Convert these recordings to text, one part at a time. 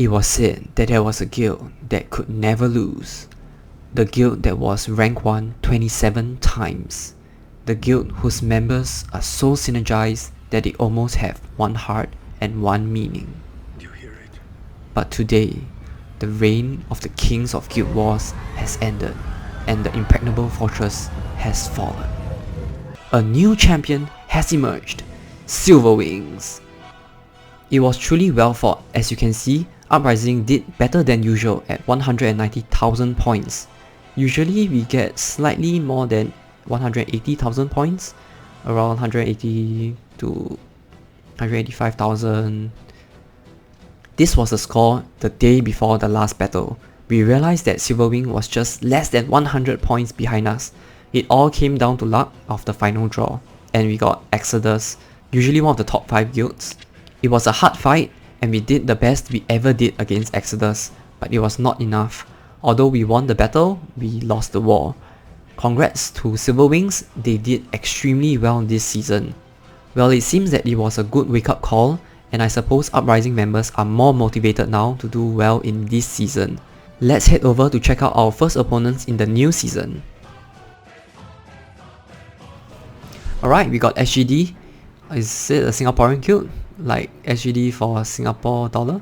It was said that there was a guild that could never lose. The guild that was rank 1 27 times. The guild whose members are so synergized that they almost have one heart and one meaning. You hear it? But today, the reign of the kings of Guildwars has ended, and the impregnable fortress has fallen. A new champion has emerged, Silverwings. It was truly well fought. As you can see, Uprising did better than usual at 190,000 points. Usually we get slightly more than 180,000 points, around 180 to 185,000. This was the score the day before the last battle. We realized that Silverwing was just less than 100 points behind us. It all came down to luck of the final draw, and we got Exodus, usually one of the top 5 guilds. It was a hard fight, and we did the best we ever did against Exodus, but it was not enough. Although we won the battle, we lost the war. Congrats to Silverwings, they did extremely well this season. Well, it seems that it was a good wake-up call, and I suppose Uprising members are more motivated now to do well in this season. Let's head over to check out our first opponents in the new season. Alright, we got SGD. Is it a Singaporean guild? Like SGD for Singapore dollar?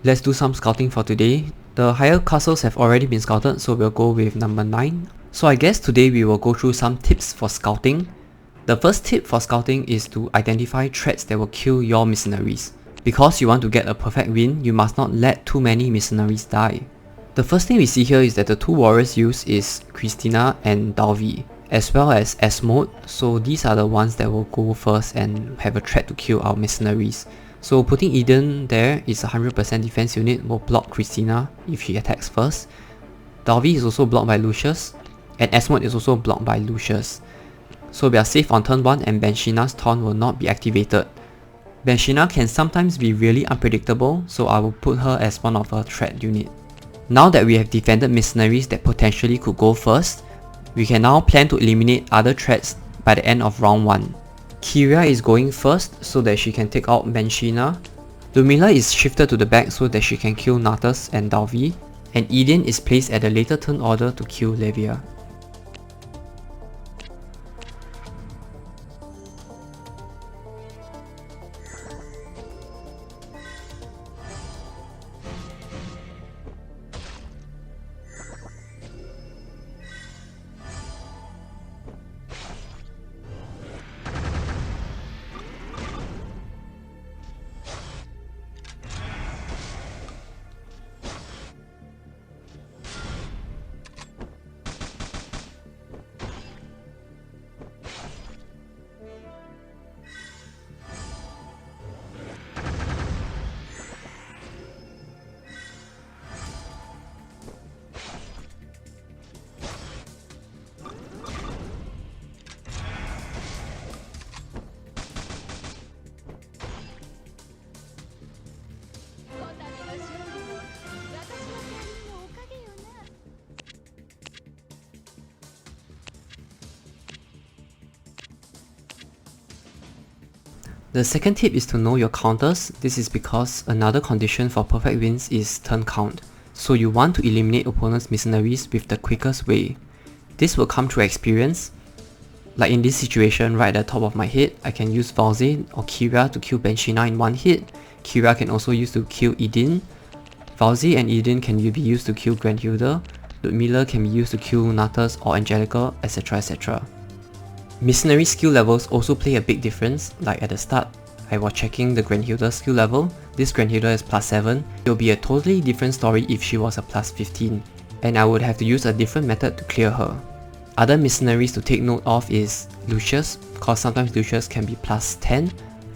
Let's do some scouting for today. The higher castles have already been scouted, so we'll go with number 9. So I guess today we will go through some tips for scouting. The first tip for scouting is to identify threats that will kill your mercenaries. Because you want to get a perfect win, you must not let too many mercenaries die. The first thing we see here is that the two warriors used is Christina and Dalvi, as well as S-mode, so these are the ones that will go first and have a threat to kill our mercenaries. So putting Eden there is a 100% defense unit, will block Christina if she attacks first. Dalvi is also blocked by Lucius, and S-mode is also blocked by Lucius. So we are safe on turn 1 and Benshina's taunt will not be activated. Benshina can sometimes be really unpredictable, so I will put her as one of her threat unit. Now that we have defended mercenaries that potentially could go first, we can now plan to eliminate other threats by the end of round 1. Kyria is going first so that she can take out Benshina. Lumila is shifted to the back so that she can kill Natus and Dalvi. And Eden is placed at the later turn order to kill Levia. The second tip is to know your counters. This is because another condition for perfect wins is turn count. So you want to eliminate opponent's mercenaries with the quickest way. This will come through experience. Like in this situation right at the top of my head, I can use Valze or Kyria to kill Benshina in one hit. Kyria can also use to kill Eden. Valze and Eden can be used to kill Grandhilda. Ludmilla can be used to kill Natus or Angelica, etc, etc. Mercenary skill levels also play a big difference. Like at the start, I was checking the Grandhilda skill level. This Grandhilda is plus 7. It will be a totally different story if she was a plus 15. And I would have to use a different method to clear her. Other mercenaries to take note of is Lucius, because sometimes Lucius can be plus 10.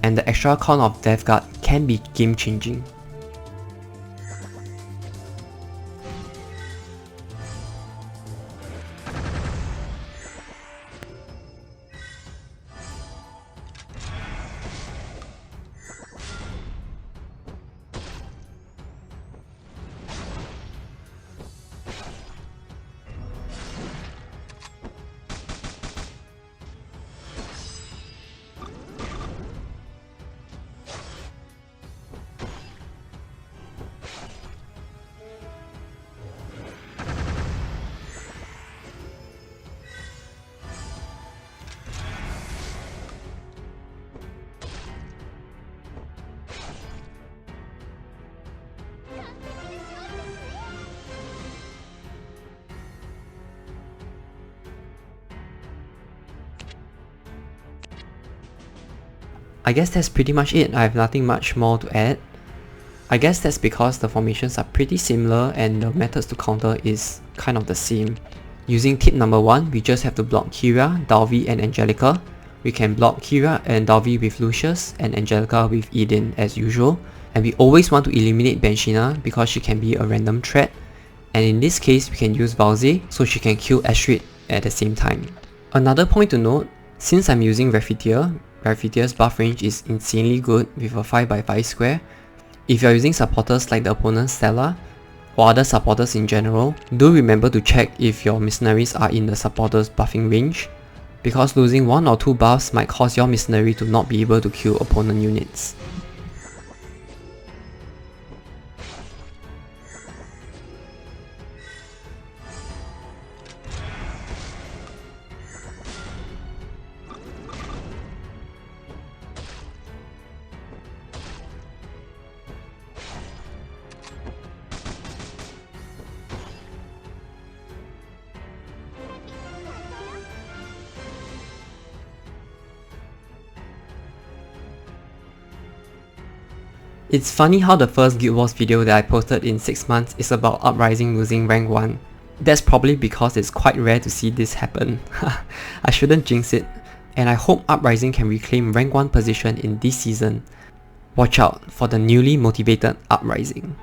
And the extra count of Death Guard can be game changing. I guess that's pretty much it. I have nothing much more to add. I guess that's because the formations are pretty similar and the methods to counter is kind of the same. Using tip number 1, we just have to block Kira, Dalvi and Angelica. We can block Kira and Dalvi with Lucius and Angelica with Eden as usual. And we always want to eliminate Benshina because she can be a random threat. And in this case, we can use Valze so she can kill Astrid at the same time. Another point to note, since I'm using Raphitia's buff range is insanely good with a 5x5 square. If you're using supporters like the opponent's Stella, or other supporters in general, do remember to check if your mercenaries are in the supporter's buffing range, because losing 1 or 2 buffs might cause your mercenary to not be able to kill opponent units. It's funny how the first Guild Wars video that I posted in 6 months is about Uprising losing rank 1. That's probably because it's quite rare to see this happen. I shouldn't jinx it, and I hope Uprising can reclaim rank 1 position in this season. Watch out for the newly motivated Uprising.